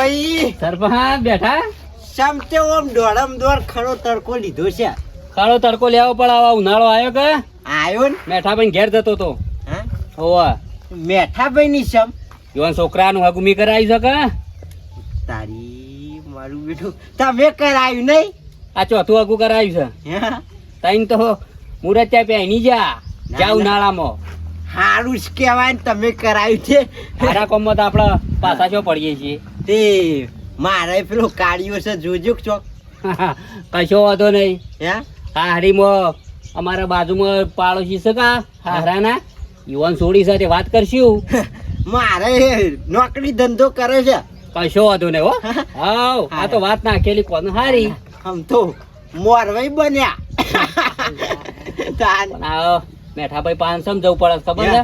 ભાઈ સરપંચ બેઠા સમતે ઓમ દોડમ દોડ ખરો તડકો લીધો છે. કાળો તડકો લેવો પડે આવા ઉનાળો આવ્યો કે આયો ને મેઠા ભાઈ ઘેર જતો તો હા હોવા મેઠા ભાઈ ની સમ યુવાન છોકરાનું હગુમી કરાવી શકે તારી મારું બેઠું તમે કરાયું નહીં આ ચોથું હગું કરાવ્યું છે હે? તઈન તો મુરત ત્યાં પહેની જા જા ઉનાળામાં હારું જ કહેવાય ને તમે કરાયું છે. મારા કોમમાં તો આપણે પાછા છો પડીએ છીએ તે મારે પેલો કાઢ્યો છે જોજો ચોક કશો વાંધો નહીં હે હારીમાં અમારા બાજુમાં પાડોશી છે કા હારાના યુવાન છોડી સાથે વાત કરશું મારે નોકરી ધંધો કરે છે. કશો વાંધો નહીં હો હાવ આ તો વાત નાખેલી કોને હારી આમ તો મોરવાઈ બન્યા તાન પણ આ મેઠા ભાઈ 500 જવું પડે ખબર છે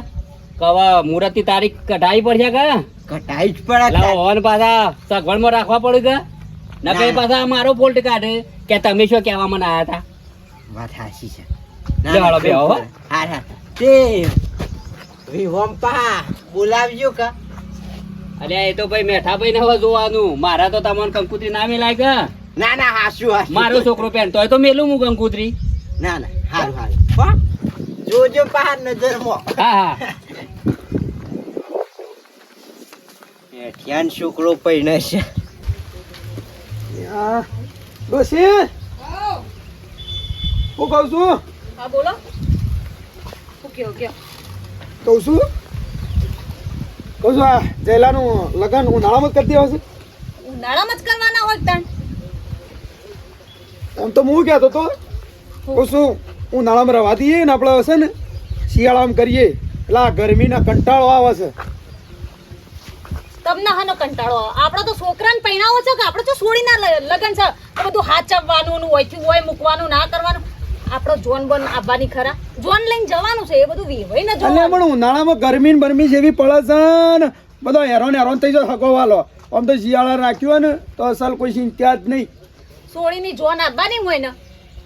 કવા મુહૂર્ત ની તારીખ કઢાવી પડશે કે કટાઈ જ પડે લાવો હોન પાછા સગવડમાં રાખવા પડે કે નકે પાછા મારો ફોલ્ટ કાઢે કે તમે શું કહેવા મને આયા હતા વાત સાચી છે. લે હાલો બે હો હા હા તે વિહોમપા બોલાવજો કા અરે એ તો ભાઈ મેઠા ભાઈ ને હવે જોવાનું મારા તો તમને કંકુતરી નામે લાગે ના ના હાસુ હાસુ મારો છોકરો પહેરતો હોય તો મેલું હું કંકુતરી ના ના હારું હારું હો જોજો પા નજરમાં હા હા એ ધ્યાન છોકરો પૈણે છે. ડોશી હું કહું છું હા બોલો ઓકે ઓકે કહું છું આ જયલાનું લગન ઉનાળામાં જ કરી દેવા છે ઉનાળામાં જ કરવાના હોય તાણ એમ તો હું કહેતો તો કહું છું ઉનાળામાં રવા દઈએ ને આપણે હશે ને શિયાળામાં કરીએ એટલે આ ગરમીના કંટાળો આવે છે તમને હાનો કંટાળો આવે? આપણે તો છોકરાને પહેણાવો છે કે આપણે તો છોડી ના લગન છે આ બધું હાચવવાનું ને હોયથી હોય મૂકવાનું ના કરવાનું આપણો જોન બોન આવવાની ખરા જોન લઈને જવાનું છે એ બધું વિવઈ ને એટલે જોવાનું પણ ઉનાળામાં ગરમી ને બરમી જેવી પડે છે ને બધો હેરાન થઈ જાય હગોવાલો આમ તો શિયાળા રાખ્યું હોય ને તો અસલ કોઈ ચિંતા જ નહીં છોડીની જોન આવવાની હોય ને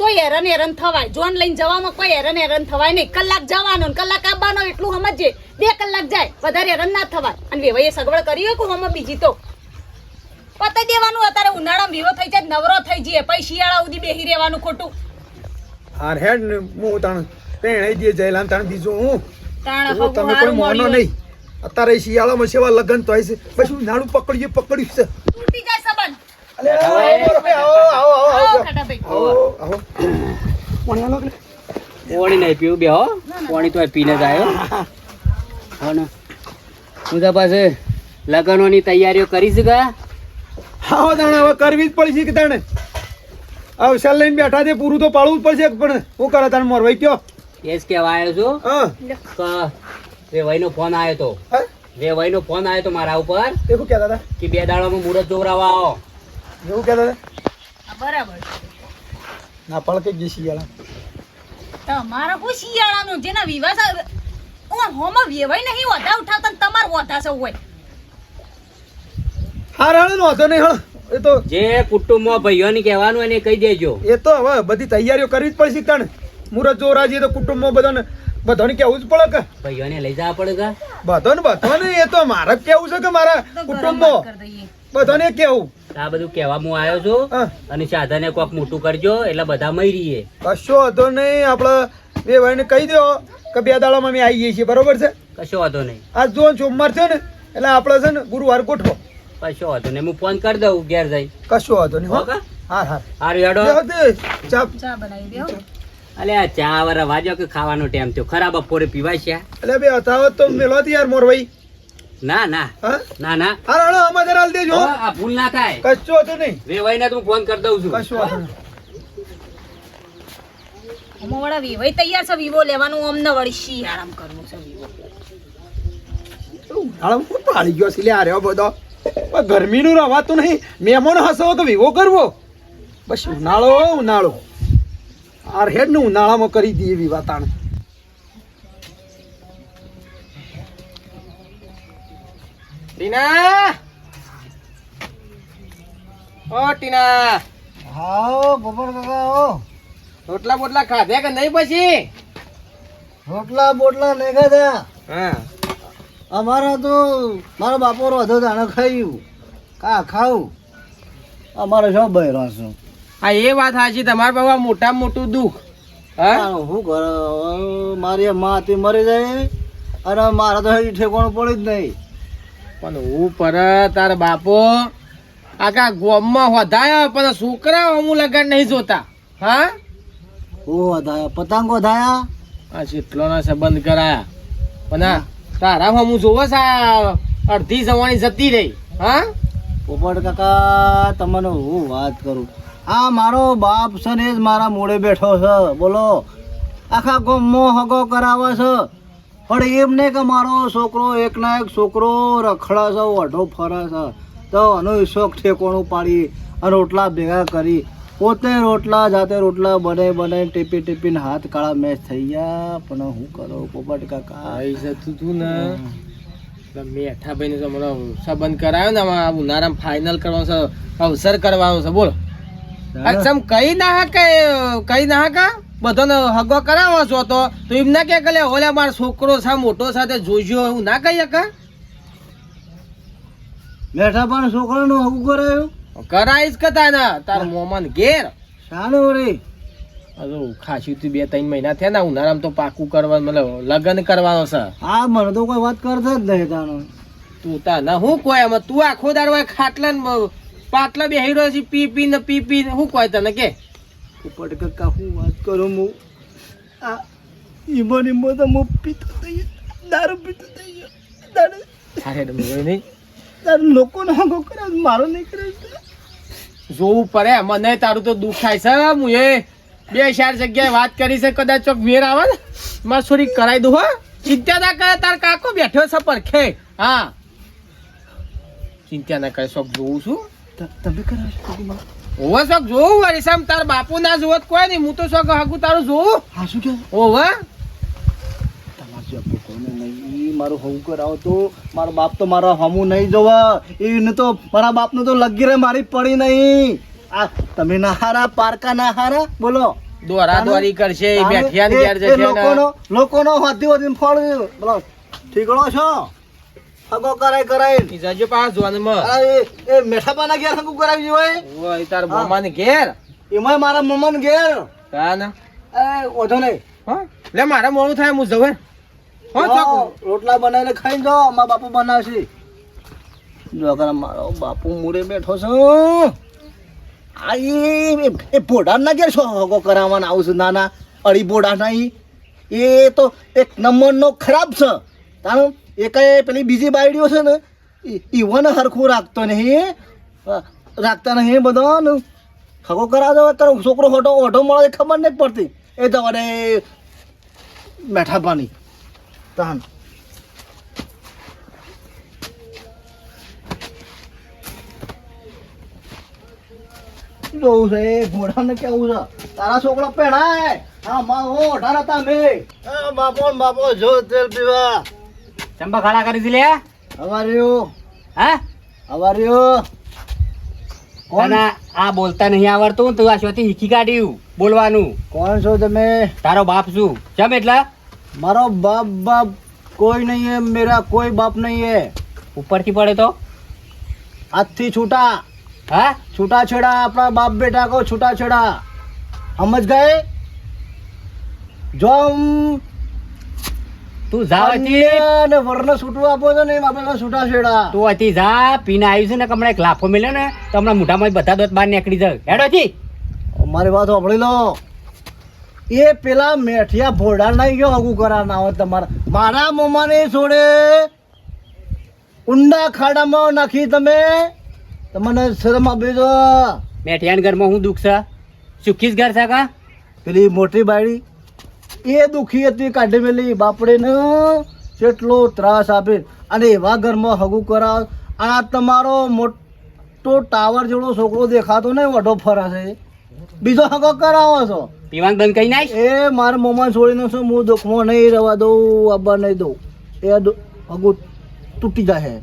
તો હેરાન થવાય જોન લઈને જવામાં કોઈ હેરાન થવાય નહીં કલાક જવાનો ને કલાક આવવાનો એટલું સમજજે 2 કલાક જાય વધારે હેરાન ના થવાય અને વેવાઈએ સગવડ કરી હોય કોઈ આમાં બીજી તો પતાઈ દેવાનું અત્યારે ઉનાળામાં વિવો થઈ જાય નવરો થઈ જઈએ પછી શિયાળા સુધી બેહી રહેવાનું ખોટું હાર હેડ ને હું તાણ પેણાઈ દે જયલાન તાણ બીજું હું તાણ તમે કોઈ મોનો નહીં અત્યારે શિયાળામાં સેવા લગન તો છે પછી ઉનાળું પકડ્યું છે તૂટી જાય સંબંધ અલે આવો ખાટાભાઈ પાણી પાણી નહીં પીવું બે હો પાણી તો પીને જ આવ્યો હો ને હું તો પાસે લગનોની તૈયારીઓ કરીશ કે હા તાણે હવે કરવી જ પડશે કે તાણે અવસર લઈને બેઠા છે પૂરું તો પાડવું જ પડશે પણ શું કરે તાણે મોરવાઈ કયો એ જ કહેવા આવ્યો છું હા કે વેવાઈનો ફોન આવ્યો તો હે? વેવાઈનો ફોન આવ્યો તો મારા ઉપર એ શું કહેતા હતા કે 2 દાડામાં મુહૂર્ત જોવરાવા આવો એવું કહેતા હતા બરાબર ના પળકે ગઈ શિયાળા તમારા કોઈ શિયાળાનું જેના વિવાસ હોમાં વેવાઈ નહીં વધા ઉઠાવતા ને તમાર વધા સૌ હોય હા રાણ નો હતો નહીં હળ એ તો જે કુટુંબમાં ભાઈઓને કહેવાનું એને કહી દેજો એ તો હવે બધી તૈયારીઓ કરવી જ પડશે તાણે મુહૂર્ત જોરાજી તો કુટુંબમાં બધાને કેવું જ પડે કે ભાઈઓને લઈ જવા પડે કે બધાને એ તો મારે જ કેવું છે કે મારા કુટુંબમાં બધાને કેવું આ બધું કહેવા હું આવ્યો છું હા અને સાધને કોક મોટું કરજો એટલે બધા મરી રહીએ કશો હતો નહીં આપણે બે ભાઈને કહી દો કે 2 દાડામાં અમે આવી જઈએ છીએ બરોબર છે કશો વાંધો નહીં આજ જો સોમવાર છે ને એટલે આપણે છે ને ગુરુવાર ગોઠવો કશો વાંધો નહીં હું ફોન કરી દઉં ઘેર જઈ કશો હતો નહીં હો ઓકે હા હા હારું હેડો ચા ચા બનાવી દેવો અલે આ ચા વાળા વાજો કે ખાવાનો ટાઈમ થયો ખરાબ બપોરે પીવાય છે એટલે બે હતા તો મેલો યાર મોરભાઈ ના ના હા ના ના હા રાણો અમારે હાલ દેજો આ ભૂલ ના થાય કશો હતો નહીં વેવાઈને તું ફોન કરી દઉં છું કશો હતો નહીં અમોવાળા વિવાઈ તૈયાર છે વિવો લેવાનું અમને વળી શિયાળામ કરવું છે વિવો હાલ હું પાડી ગયો છે લે આ રહ્યો બધો પણ ગરમીનું રવાતું નહીં મહેમાન હસો તો વિવો કરવો બસ ઉનાળો આ હેડ ને ઉનાળામાં કરી દઈએ વિવા તાણ ટીના ઓ ટીના હા ગોબર કાકા આવો રોટલા બોટલા ખાધે કે નહીં પછી રોટલા બોટલા નહીં ખાધા હા અમારા તો મારા બાપો રોધો દાણા ખાયું કા ખાવું અમારે શું બહેરો છો હા એ વાત સાચી તમારા બાબા મોટામાં મોટું દુઃખ હા શું કરે મારી માં તે મરી જાય અને મારા તો હજી ઠેકોણું પડી જ નહીં પણ હું પર તાર બાપો આખા ગોમમાં વધાયા પણ છોકરા અમુ લગન નહીં જોતા હા ઓ વધાયા પતંગો વધાયા આ શીતલોના સંબંધ કરાયા પણ આ તારા હું જોવો છે આ અડધી જવાની જતી રહી હા પોપટ કાકા તમને હું વાત કરું આ મારો બાપ છે ને જ મારા મોડે બેઠો છે બોલો આખા ગામમાં હગો કરાવે છે પણ એમ નહીં કે મારો છોકરો એકના એક છોકરો રખડા છે ઓઢો ફરે છે તો આનો શોખ ઠેકોણું પાડી અને રોટલા ભેગા કરી પોતે રોટલા જાતે રોટલા બને ટીપી ટીપીને હાથ કાળા મેચ થઈ ગયા પણ હું કરો પોપટ કાકા આઈ જતું તું ને મેઠા ભાઈ ને મને સંબંધ કરાયો ને આમાં ઉનાળામાં ફાઇનલ કરવાનો છે અવસર કરવાનો છે બોલો અક્ષમ કઈ ના કા બધાને હગો કરાવો છો તો એમ ના કે કલે ઓલે મારો છોકરો છે મોટો સાથે જોઈજો એવું ના કહી શકા મેઠા પણ છોકરાનું હગું કરાયું કરાઈશ કતા ના તાર મોમન ઘેર શાનું રે હજુ ખાસી તું 2-3 મહિના થયા ને ઉનાળામાં તો પાકું કરવાનું મતલબ લગ્ન કરવાનો છે હા મને તો કોઈ વાત કરતા જ નહીં તાનો તું તા ના હું કોઈ એમાં તું આખો દાડો ખાટલા ને પાટલા બેહી રહ્યો છે પી ને હું કોઈ તને કે પોપટ કાકા હું વાત કરું હું આ ઈમો તો હું પીતો થઈ દારૂ પીતો થઈ દારૂ અરે નહીં તારું લોકોનો હગો કરે મારો નહીં કરે જોવું પડે મને તારું તો દુઃખ થાય છે હું એ 2-4 જગ્યાએ વાત કરી છે કદાચ ચોક વેર આવે ને મારે થોડી કરાવી દઉં હો ચિંતા ના કરે તાર કાકો બેઠો છે પરખે હા ચિંતા ના કરે શોખ જોઉં છું તમે કરાવશો ઓવા શોખ જોવું વળી સામ તાર બાપુ ના જોવત કોઈ નહીં હું તો શોખ હગું તારું જોવું હા શું કે ઓવા તમારે જો કોને નહીં મારું હવું કરાવો તો મારો બાપ તો મારા હમું નહીં જોવા એને તો મારા બાપને તો લગી રે મારી પડી નહીં આ તમે ના હારા પારકા ના હારા બોલો દોરા દોરી કરશે એ બેઠિયા ને ઘેર જશે ને લોકોનો હોતી ફળ બોલો ઠીકડો છો હગો કરાય ઈ જજો પાસ જોનમાં એ મેઠા પાના ઘેર હગું કરાવી હોય ઓય તાર મોમા ને ઘેર એમાં મારા મમ્મા ને ઘેર તા ને એ ઓધો નહીં હા લે મારા મોડું થાય હું જવે હો ચોક રોટલા બનાવીને ખાઈ જાઓ મારા બાપુ બનાવશે જો કરા મારો બાપુ મૂરે બેઠો છે આ એ પોડા ના ઘેર છો હગો કરાવવાના આવું છે નાના અડી પોડા નહીં એ તો એક નંબરનો ખરાબ છે તારું એ કઈ પેલી બીજી બાયડીઓ છે ને ઈવોને હરખું રાખતો નહીં રાખતા નહીં બધો ને હગો કરાવજો તારો છોકરો ઓઢો મળે ખબર નહીં પડતી એ તમારે મેઠા પાણી તાન જોવું છે ઘોડાને કેવું છે તારા છોકરો પેણાય હા માં હો 18 હતા મે બાપો જો તેલ પીવા ચંપા ખાડા કરી દી લે હવાર્યો હા કોણ આ બોલતા નહીં આવડતું તું આ શોથી શીખી કાઢ્યું બોલવાનું કોણ છો તમે તારો બાપ શું ચમ એટલા મારો બાપ કોઈ નહીં है मेरा कोई बाप नहीं है ઉપરથી પડે તો આજથી છૂટા હા छूटा छेड़ा अपना बाप बेटा को छूटा छेड़ा समझ गए जो हम તું જા હતી ને વરને છૂટું આપો છો ને આપણે છૂટા છેડા તું હતી જા પીને આવ્યું છે ને હમણાં એક લાફો મેલ્યો ને તો હમણાં મોઢામાં બધા દોત બહાર નીકળી જાય હેડો હતી મારી વાત સાંભળી લો એ પેલા મેઠિયા ભોળા નહીં ગયો હગું કરા ના હોય તમારા મારા મમ્માને છોડે ઊંડા ખાડામાં નાખી તમે તમને શરમ આપી દો મેઠિયાન ઘરમાં હું દુઃખ છે સુખી જ ઘર છે કા પેલી મોટી બાયડી એ દુખી હતી કાઢી મેલી બાપડે ને કેટલો ત્રાસ આપે અને એવા ઘરમાં હગું કરાવ આ તમારો મોટો ટાવર જેવડો છોકરો દેખાતો ને વઢો ફરાશે બીજો હગો કરાવો છો પીવાનું બંધ કરી નાખ એ મારા મોમાં છોડીને શું હું દુઃખમાં નહીં રહેવા દઉં આબા નહીં દઉં એ હગું તૂટી જાય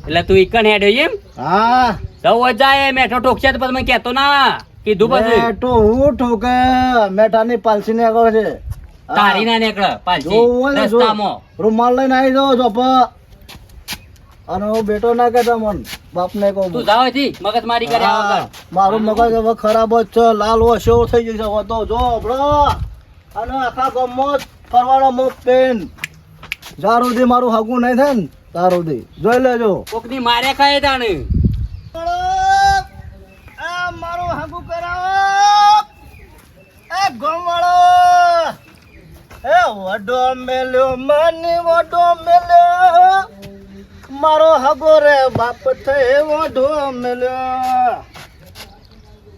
એટલે તું એકન હેડ એમ હા સૌ જાય મેઠો ઠોકશે તો પછી મને કહેતો ના કીધું પછી મેઠો હું ઠોકે મેઠાની પાલસી ને આગળ છે તારી ના નીકળે પાછી જોવું હોય ને જો. રસ્તામાં રૂમાલ લઈને આવી જાઓ ચોપા અને હું બેટો ના કહેતા મન બાપને કહું તું જાવ થી મગજ મારી કરે આ વગર. મારું મગજ હવે ખરાબ જ છે લાલ ઓછો થઈ જશે હવે તો જો બ્રો અને આખા ગામમાં ફરવાનો મુખ પેન જ્યાં સુધી મારું હગું નહીં થાય ને ત્યાં સુધી જોઈ લેજો કોકની મારે ખાય તાણે મારું હગું કરાવો એ ગોમવાળો એ વડો મેલ્યો મને વડો મેલ્યો મારો હગો રે બાપ થઈ વડો મેલ્યો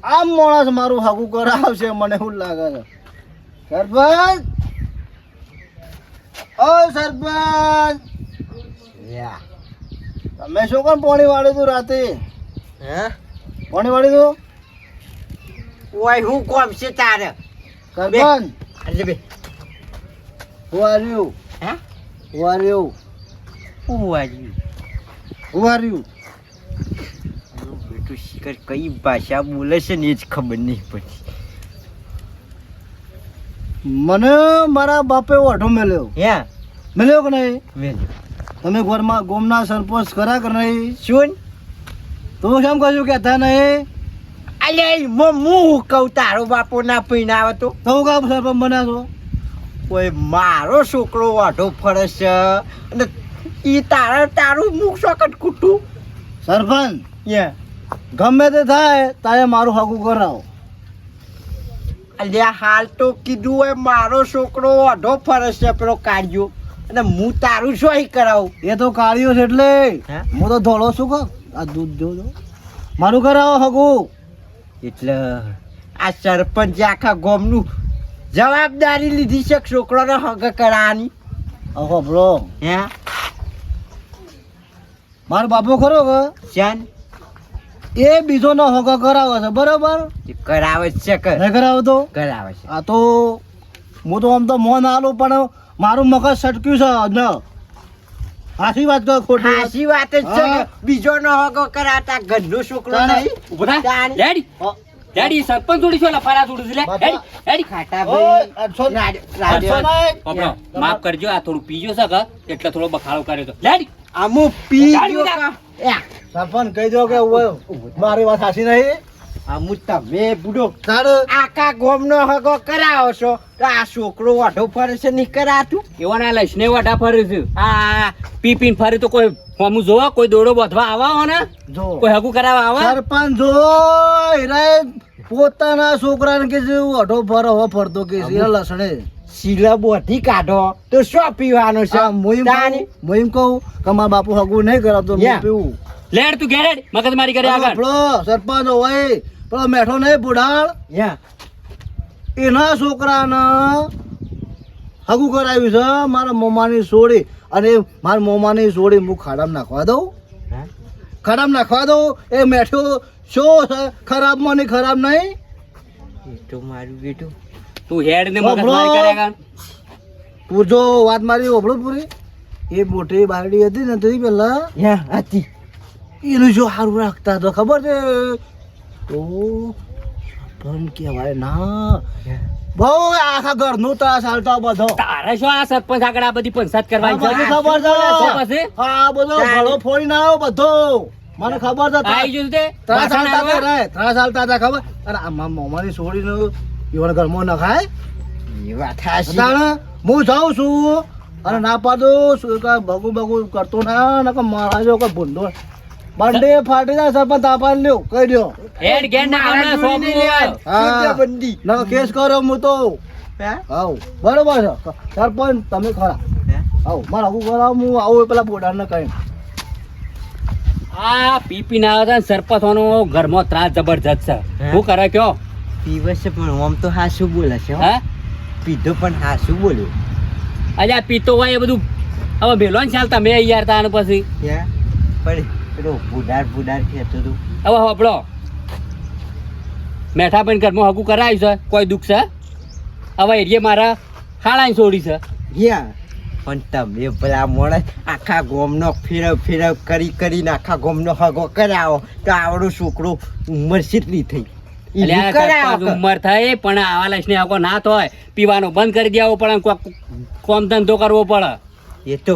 આમ માણસ મારું હગું કરાવશે મને શું લાગે છે સરપંચ ઓ સરપંચ તમે શું કોણ પાણી વાળ્યું તું રાતે હે પાણી વાળ્યું તું ઓય હું કોમ છે તારે સરપંચ એટલે બે Who are you? હે Who are you? હું વાજી Who are you? બેટું શિખર કઈ ભાષા બોલે છે ને એ જ ખબર નહીં પડતી મને મારા બાપે ઓઢો મેલ્યો હે મેલ્યો કે નહીં વેલ તમે ઘરમાં ગોમના સરપંચ ખરા કે નહીં શું તું કેમ કહ્યું કહેતા નહીં અલે હું કહું તારો બાપો ના પીને આવે તો તો કામ સરપંચ બન્યા છો કોઈ મારો છોકરો વાઢો ફરે છે અને ઈ તારું મુખ સોકટ કૂટું સરપંચ યા ગમે તે થાય તારે મારું હગું કરાવો અલ્યા હાલ તો કીધું હોય મારો છોકરો વાઢો ફરે છે પેલો કાઢ્યો અને હું તારું શું કરાવું એ તો કાઢ્યો છે એટલે હે? હું તો ધોળો છું કે આ દૂધ જોજો મારું કરાવો હગું એટલે આ સરપંચ આખા ગામનું જવાબદારી લીધી છે છોકરાને હગ કરાવવાની અહો બ્રો હે મારો બાપો ખરો કે શાન એ બીજો નો હગો કરાવે છે બરોબર કરાવે જ છે નહીં કરાવતો કરાવે છે આ તો હું તો આમ તો મોન આલું પણ મારું મગજ સટક્યું છે ન સાચી વાત કહો ખોટી વાત? સાચી વાત જ છે હા. કે બીજો નો હગો કરાવતા ઘરનો છોકરો તાણે. નહીં ઉભો થા. તાણે. ડેડી અ, ડેડી સરપંચ જોડી છો લફાડા જોડી છે લે બાપા. ડેડી ડેડી ખાટા ઓય, ભાઈ અડસો- રાડ્યો. અડસો નહીં. બાપરો, માફ કરજો આ થોડું પીજો છે કે એટલે થોડો બખાડો કર્યો તો ડેડી આમો પી ગાડી ગયો ઉડા. કા. યા. સરપંચ કહી દો કે ઓય, મારી વાત સાચી નહીં આમુ તમે બુડો તાર આખા ગામનો હગો કરાવો છો તો આ છોકરો વાઢો ફરે છે નહીં કરાતું એવાના લઈને વાટા ફરે છે આ પી પીને ફરે તો કોઈ હોમું જોવા કોઈ દોડો બધવા આવા હો ને જો કોઈ હગું કરાવવા આવા સરપંચ જો હીરાએ પોતાના છોકરાને કે છે અઢો ફરો હો ફરતો કે છે એ લસણે શીલા બોધી કાઢો તો શું પીવાનો છે આ મોઈમ તાણી. કહું કે મારા બાપુ હગું નહીં કરાવતો હું યા. પીવું લેડ તું ઘેરેડ મગજ મારી કરે આગળ પેલો સરપંચ હોય પેલો મેઠો નહીં બુઢાળ યા એના છોકરાને હગું કરાવ્યું છે મારા મોમાની સોડી અને મારા મોમાની સોડી હું ખાડામાં નાખવા દઉં હા? ખાડામાં નાખવા દઉં એ મેઠો શું છે ખરાબમાં નહીં ખરાબ નહીં એ તો મારું બેટું તું હેડ ને મગજ બાપરો. મારી કરે આગળ તું જો વાત મારી ઓભળો પૂરી એ મોટી બારડી હતી ને તો એ પેલા યા હતી એનું જો સારું રાખતા તો ખબર છે તો પણ કહેવાય ના બહુ આખા ઘરનું ત્રાસ હાલતા બધો તારે શું આ સરપંચ આગળ આ બધી પંચાયત કરવાની છે? મને ખબર છે તો પછી હા બધો ગળો ફોડીને આવ્યો બધો મને ખબર છે આઈ ગયું તે ત્રાસ વાસણ હાલતા હતા આવ્યા? રે ત્રાસ હાલતા હતા ખબર અને આ મોમાની છોડીને ઈવન ઘરમાં નખાય એ વાત હાચી. તાણે હું જાઉં છું અને ના પાડું શું કે બગુ બગુ કરતો ના નકર મારા જો કે ભૂંડો બંડે ફાટી જાય સરપંચ તાપા લ્યો કહી દો હેડ ઘેર ના કામ ના સોંપવું હોય. સૂત્યા બંધી. નકર કેસ કરો હું તો હે? હાઉ બરોબર છે સરપંચ તમે ખરા હે? હાઉ મારે આવું કરાવ હું આવું પેલા પોડાને કહી આ પી પીને આવે છે ને સરપંચોનો ઘરમાં ત્રાસ જબરજસ્ત છે હે? શું કરે કયો પીવે છે પણ આમ તો હાસું બોલે છે હો. હે પીધો પણ હાસું બોલ્યો અલ્યા પીતો હોય એ બધું હવે ભેલો ને ચાલતા મેં યાર તાને પછી યા પણ પેલો બુડાર કહેતો હતો હવે હોપડો મેઠા પણ ઘરમાં હગું કરાવ્યું છે કોઈ દુઃખ છે હવે એરિયે મારા હાળાની છોડી છે યા પણ તમે પેલા મોણસ આખા ગોમનો ફેરવ કરીને આખા ગોમનો હગો કરાવો તો આવડો છોકરો ઉંમર કેટલી થઈ અલ્યા ઈ કરાવો સરપંચ ઉંમર થાય પણ આવા લક્ષને હગો ના થાય પીવાનો બંધ કરી દેવો પડે કોક કોમ ધંધો કરવો પડે એ તો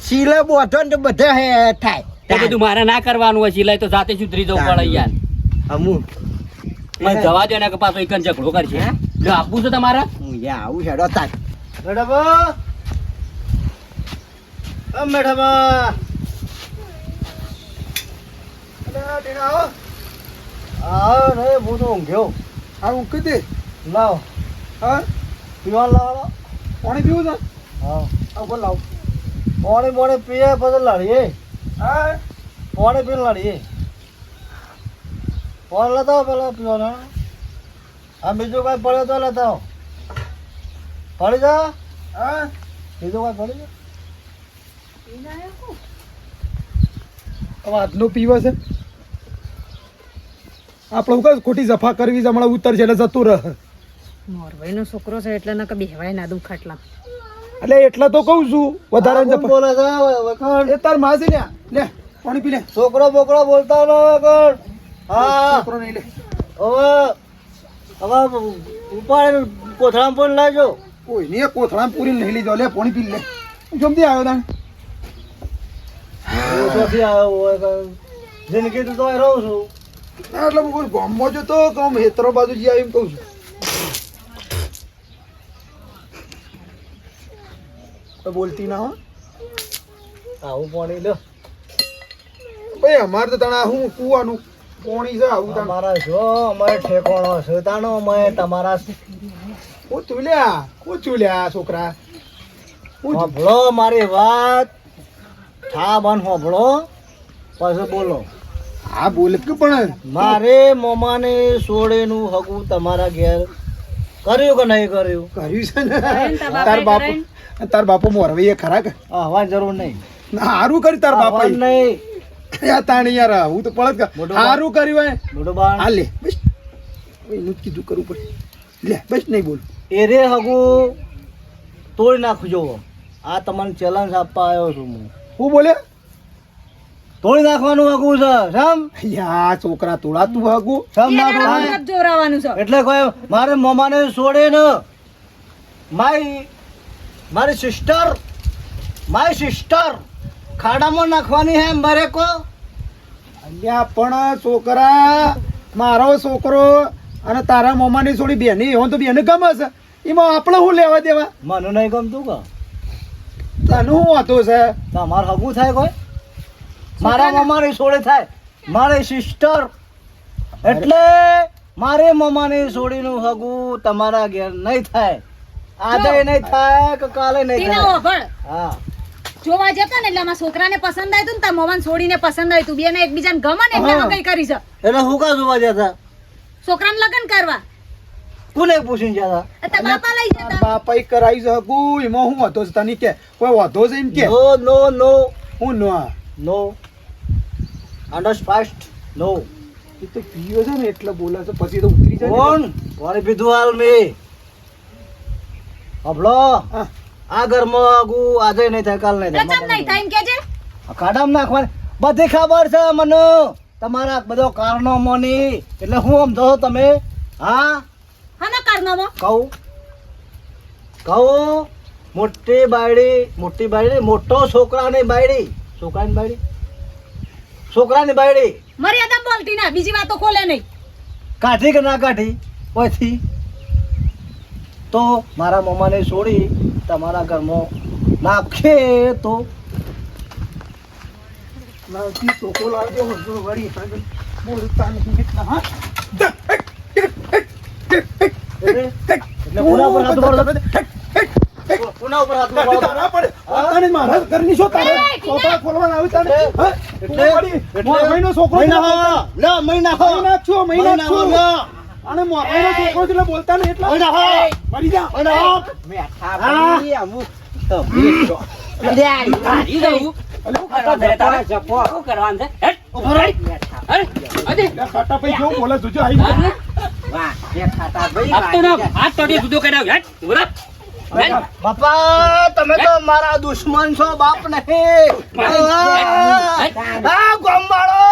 સિલે બોધો ને તો બધા હે થાય એ બધું મારે ના કરવાનું હોય સિલાઈ તો જાતે સુધરી જવું પડે યાર અમુ મને જવા દે ને કે પાછો એક ઝઘડો કરશે જો આપવું છે તમારે હું યા આવું હેડો તાર મેડમ મેડમ હા રે હું તો ઊંઘ્યો હા હું કીધી લાવ હા પીવા લાવો પાણી પીવું છે હા હા બોલ લાવ પાણી પીએ પછી લડીએ હા પાણી પીને લડીએ પાણી લેતા આવો પેલા પીવાનો આ બીજું કઈ પડે તો લેતા આવો પડી જા હા બીજું કઈ પડી જા હવે આજનો પીવો છે આપણે હું કઈ ખોટી જફા કરવી છે હમણાં ઉતર છે એટલે જતું રહે મોરભાઈનો છોકરો છે એટલે નકે બેહવાય ના દું ખાટલા એટલે એટલે તો કહું છું વધારે કોણ જફા બોલે છે વખણ એ તાર માસી લે લે પાણી પી લે છોકરો બોકરો બોલતા ન વખણ હા છોકરો નહીં લે હવે ઉપાડ કોથળામાં પણ લાવજો કોઈ નહીં કોથળામાં પૂરી નહીં લીધો લે પાણી પી લે જમતી આવ્યો તાણ ઓછોથી આવ્યો હોય કે જિંદગી તો તોય રહું છું એટલે હું કોઈ ગામમાં જતો ગામ હેતરો બાજુ જઈ આવી એમ કહું છું કોઈ બોલતી ના હો આવું પાણી લો ભાઈ અમારે તો તને હું કુવાનું પાણી છે આવું તાણ અમારા જો અમારે ઠેકોણો છે તાનો અમે તમારા હું ચૂલ્યા છોકરા હું હોભળો મારી વાત થા બન હોભળો પછી બોલો હા બોલે કે પણ મારે મોમાને સોળેનું હગું તમારા ઘેર કર્યું કે નહીં કર્યું કર્યું છે ને તાર બાપે તાર બાપુ મોરવી ખરા કે હવા જરૂર નહીં ના હારું કર્યું તાર બાપા હવા નહીં યા તાણી યાર હું તો પડત મોટો હારું કર્યું હે મોટો બાણ હા લે બસ એનું જ કીધું કરવું પડે લે બસ નહીં બોલ એરે હગું તોડી નાખજો આ તમને ચેલેન્જ આપવા આવ્યો છું હું બોલે તોડી નાખવાનું હગું છે સમ યા છોકરા તોડા તું હાગું સમ ના તોડાય જોરાવાનું છે એટલે કોઈ મારે મમાને છોડે ને મારી સિસ્ટર ખાડામાં નાખવાની હે મારે કો અલ્યા પણ છોકરા મારો છોકરો અને તારા મમ્માની થોડી બેની હું તો બેને ગમે છે એમાં આપણે શું લેવા દેવા મને નહીં ગમતું કે તને શું વાતો છે તમારે હગું થાય કોઈ મારા મમ્માની છોડે થાય મારી સિસ્ટર એટલે મારે મમ્માની છોડીનું હગું તમારા ઘેર નહીં થાય આજે નહીં થાય કે કાલે નહીં તીના થાય ઓભળ હા જોવા જતા ને એટલે આમાં છોકરાને પસંદ આવ્યું ને તાર મોમાન છોડીને પસંદ આવ્યું બે ને એકબીજાને ગમે ને એટલે હા. કઈ કરી છે એટલે હું કા જોવા જતા છોકરાને લગ્ન કરવા કોને પૂછીને જતા તાર બાપા લઈ તાર જતા બાપાઈ કરાવી છે હગું એમાં શું વાતો છે તને કે કોઈ વાતો છે એમ કે નો નો નો હું નો નો અંડરસ્ટેન્ડ નો એ તો પીયો છે ને એટલે બોલે છે પછી તો ઉતરી જાય ને. કોણ પાણી પીધું હાલ મે હબળો હા. આ ઘરમાં આગું આજે નહીં થાય કાલ નહીં રચમ નહીં થાય એમ કે છે કાઢામાં નાખવાની બધી ખબર છે મને તમારા બધો કારનામાની એટલે હું સમજો છો તમે હા હનો કારનામો કહું મોટી બાયડી મોટો છોકરાની બાયડી છોકરાની બાયડી મર્યાદા બોલતી ના બીજી વાતો ખોલે નહીં કાઢી કે ના કાઢી પછી તો મારા મમ્માને છોડી તમારા ઘરમાં નાખે તો નાથી ચોખ્ખો લાવજો હજુ વળી આગળ બોલતા નથી એટલા, હા એટલે કોના પર હાથ મારો કોના ઉપર હાથ મારો તારા પડે તારે મારા ઘરની શું તારે છોકરા ખોલવાના આવે તારે હા? એટલે મોરભાઈનો છોકરો છે. મહિના મહિના છો અને મોરભાઈનો છોકરો છે એટલે બોલતા ને એટલા મરી જા મેઠા ભાઈ અમુક તો બેઠો. તારા જપો. શું કરવાનું છે હેટ ઉભો રહી અરે અજે ખાટા ભાઈ કેવું બોલે જોજો આવી ગયો. વાહ, મેઠા ભાઈ, આ તો વાહ. ના હાથ તોડી જુદો કરી નાખ હેટ ઉભો રહે બેન બાપા તમે તો મારા દુશ્મન છો બાપ નહીં ગોમવાળો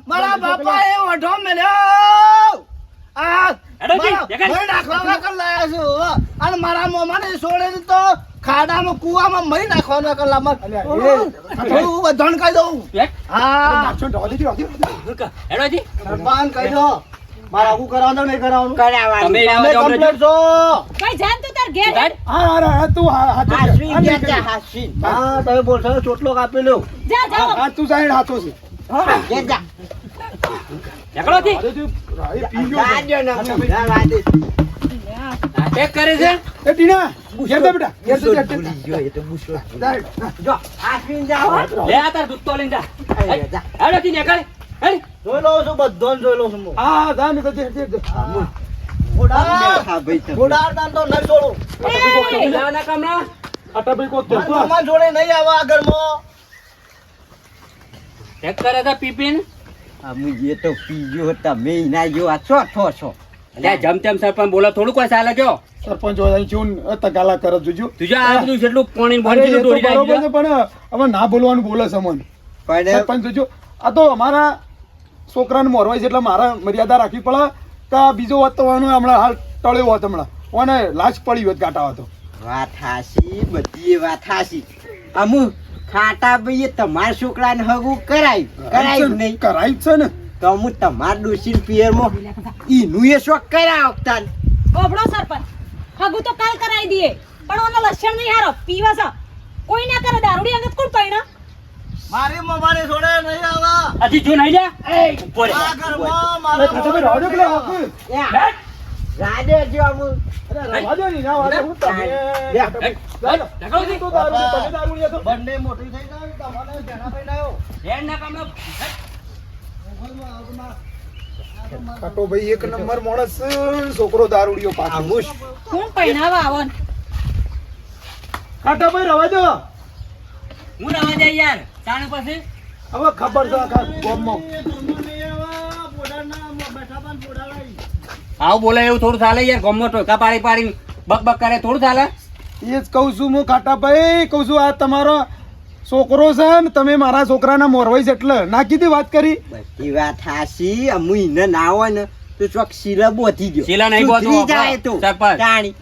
મારા બાપા એ વઢો મેલ્યો આ હેડો જી, મારા દેખાય. ભાઈ નાખવા કર લાયા છું અને મારા મોમાને છોડે તો ખાડામાં કુવામાં મરી નાખવાનો કલામાં અલ્યા, થોડું બધાને કહી દઉં હેડ, હા નાખશો ને રવા દેજો, રવા દેજો. હેડો હજી. સરપંચ કહી દો મારે આવું કરવાનું નહીં કરવાનું કરાવવાનું તમે તમે કમ્પ્લીટ છો કઈ જાન તું તાર ઘેર હેડ. હા, તું હાથો છે. હાસવી આ ગયા નીકળી. તા, હાસવી. હા તમે બોલશો ચોટલો કાપી લ્યો જા જા હા, તું સાઈડ હાથો છે. ગયા તા. હેકડો હજી. અરે તું, એ પી ગયો છે. રાજો ને મુંડા વાદે. ટેક કરે છે. એ ટીના, ઘેર જા બેટા, ઘેર જા, ઘેર જા. ભૂલી ગયો, એ તો બુશો. જાય. જો, હાસવી જાઓ. લે આ તાર દૂધ તો લઈને જા. અરે, જા. હેડો હજી નીકળ. હેડ. જોઈ લઉં છું બધાને જોઈ લઉં છું હું. હા, જા ને તો જે, જે, જે. ઘોડા હા, ભાઈ તમે. ઘોડા દાન તો નહીં છોડું લેવાના કામના. આટાભાઈ કોક આ કહેતો. તમારા જોડે નહીં આવે આગળમાં ટેક કરે છે પીપીન. અમે એ તો પીજો તમે ના જો આ છો છો છો. લે જમ તેમ સરપંચ બોલો થોડું કોઈ ચાલે જો. સરપંચ હોય અહીં ચૂન તગાલા કરે જોજો. તું જો આ બધું જેટલું પાણી અરે, ભરી એ તો દોડી બરોબર છે, નાખી. પણ હવે ના બોલવાનું બોલે છે મને. પણ સરપંચ જોજો, આ તો અમારા છોકરાને મોરવાય છે એટલે મારા મર્યાદા રાખવી પડે કે આ બીજો વાત તો એનો હમણાં હાલ ટળ્યો હોત હમણાં ઓને લાશ પડી હોત ગાટા હતો. વાત હાસી, બધી વાત હાસી. અમુ ખાટા ભાઈએ તમારા છોકરાને હગું કરાયું નહીં. કરાય જ છે ને. તો હું તમારા ડોશીન પિયરમાં ઈનું એ શોખ કરાવ તાન. ઓભળો સરપંચ હગું તો કાલ કરાવી દઈએ પણ ઓનો લક્ષણ નહીં હારો પીવા છે કોઈ ના કરે દારૂડી અંગત કોણ પૈણા મારી મમ્માની જોડે નહીં આવે હજી જો નહીં લે. ઉપર. આ ઘરમાં અરે, મારા ખાટાભાઈ રાહ દો પેલા હાથે. યા, રાડે જો અમુ. અરે, રાહ દો ની, ના વાળે હું તમે. લે. ચાલો. ઢગલો દી. તો દારૂ, તમે દારૂ લ્યો તો. બંને મોટી થઈ જાય તમારે જેના પૈણાયો હેડ ના કામના. ખાટોભાઈ એક નંબર માણસ છે, છોકરો દારૂડિયો પાછો. અમુશ કોણ પૈણાવા આવન ખાટાભાઈ રવા દો. હું રવા જાય યાર. તાણ પછી હવે ખબર છે આખા ગામમાં. આવું બોલે એવું થોડું ચાલે યાર. ગમો ટોકા પાડી પાડી બક બક કરે થોડું ચાલે. એ જ કહું છું હું ખાટાભાઈ, કહું છું આ તમારો છોકરો છે ને તમે મારા છોકરાના મોરવાઈ છે એટલે ના કીધી વાત કરી. બધી વાત હાસી. અમુ ઈને ના હોય ને તો ચોક શીલા બોધી ગયો. શીલા નહીં બોધવું, સુધરી જાય તો સરપંચ. તાણી.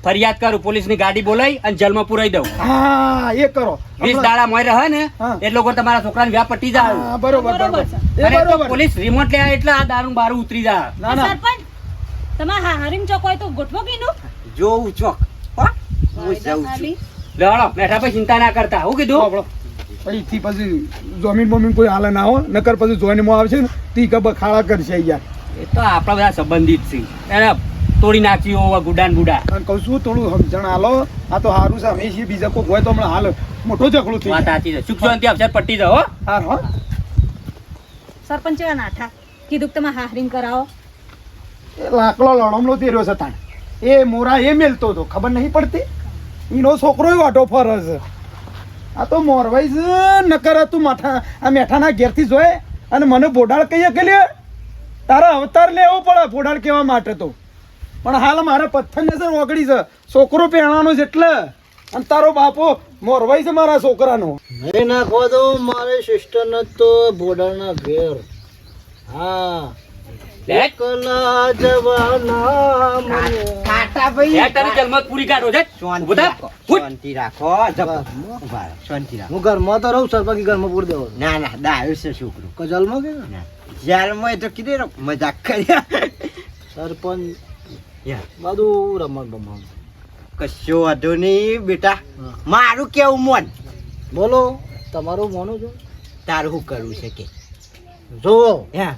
ફરિયાદ કરું, પોલીસની ગાડી બોલાવી અને જેલમાં પુરાઈ દઉં. હા, એ કરો. 20 દાડા મોય રહે ને હા. એ લોકો તમારા છોકરાને વ્યાપ પટી જાય. હા, બરોબર બરોબર બરોબર. એ અને તો બરોબર. પોલીસ રિમોટ લે આવે એટલે આ દારૂ બારું ઉતરી જાય. ના ના સરપંચ તમારા હારીમ ચોક હોય તો ગોઠવો કીનું જોઉં ચોક. હો? હું જાઉં છું. લે હળો, બેઠા પછી ચિંતા ના કરતા. હું કીધું? સાંભળો. અહીંથી પછી જમીન બમીન કોઈ હાલે ના હો, નકર પછી જોઈનમાં આવશે ને તી કબ ખાડા કરશે યાર. એ તો આપણા બધા સંબંધિત છે. એને તોડી નાખી હોવા ગુડાન ગુડા. અને કહું છું થોડું સમજણ હાલો. આ તો સારું છે, અમે છીએ બીજા કોઈ હોય તો હમણાં હાલ મોટો ઝઘડો થઈ વાત જાય. સાચી છે. સુખ શાંતિ અવસર પટ્ટી જાઓ હો. હાર હો. સરપંચ એવા નાઠા કીધું કે તમે હારીમ કરાવો એ લાકડો લણમલો તેર્યો છે તાણ. એ મોરા એ મેલતો હતો, ખબર નહીં પડતી. એનો છોકરો વાટો ફરે છે. આ તો મોરવાઈ છે, નકર તું આ મેઠાના ઘેરથી જોયે અને મને બોડાળ કહીએ કે લે તારા અવતાર લેવો પડે બોડાળ કહેવા માટે તો. પણ હાલ મારા પથ્થર ને સર ઓગળી છે, છોકરો પહેણાનો છે એટલે. અને તારો બાપો મોરવાઈ છે મારા છોકરાનો. નહીં નાખવા દો મારે સિસ્ટર ને તો બોર્ડરના ઘેર હા લે. એકલા જવાના મને ખાટા ભાઈ. લે, તારી જલમત પૂરી કાઢો છે. શાંતિ ઉભો થા. રાખો, ઉઠ. શાંતિ રાખો. જપ. ઉભા રહો, શાંતિ રાખો. હું ઘરમાં તો રહું સરપંચ ઘરમાં પૂરી દેવો ના ના દાયું છે છોકરું. કજલમાં કે ના. જેલમાં એ તો કીધું ને, મજાક કર્યા. સરપંચ યા, બધું રમણ બમણ કશો વાંધો નહીં બેટા. હા. મારું કેવું મોન. બોલો તમારું મોનું છો તારું શું કરવું છે કે? જોવો હા.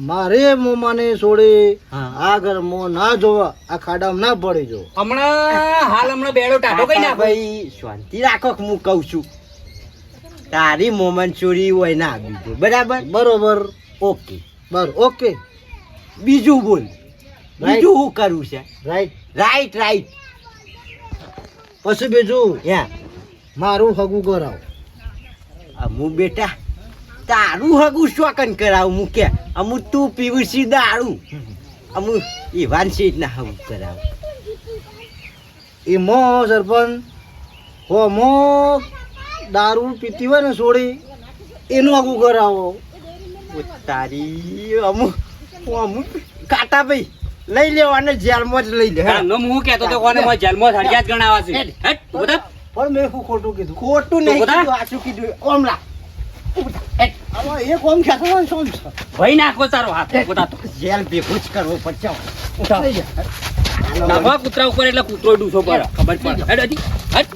મારે મોમાને છોડી હા. આ ઘરમાં ના જોવા આ ખાડામાં ના પડી જો હમણાં બેડો ટાઢો કઈ ખાટા નાખો. ભાઈ શાંતિ રાખો કે હું કહું છું. તારી મોમન ચોરી હોય ના બીજું બરાબર. બરોબર ઓકે. ઓકે બીજું બોલ. બીજું શું કરવું છે? Right right right. પછી બીજું યા, મારું હગું કરાવ અમુ બેટા તારું હગું શોકન કરાવું હું કે અમુ તું પીવસી દારૂ અમુ ઈવાન સીટ ના હગું કરાવું. એમાં સરપંચ હોમો દારૂ પીતી હોય ને છોડી એનું હગું કરાવો ઓ તારી અમુ અમુ કાટા ભાઈ લઈ લેવાને જેલમાં જ લઈ લે હેડ. તારનો હું કહેતો તો કોને મોય જેલમાં સળિયા જ ગણાવા છે હેટ તું બધા પણ મેં શું ખોટું કીધું ખોટું નહીં બધા? કીધું, સાચું કીધું ઓમ લા. આમાં એક ઓમ ખ્યાતો હોય ને શું છે? ભાઈ નાખો તારો હાથ બધા તો જેલ ભેગું જ કરવો પડશે ઉઠાવ નાખવા કૂતરા ઉપર એટલે કૂતરો ડૂસો પડે ખબર પડે હેડ હજી હેટ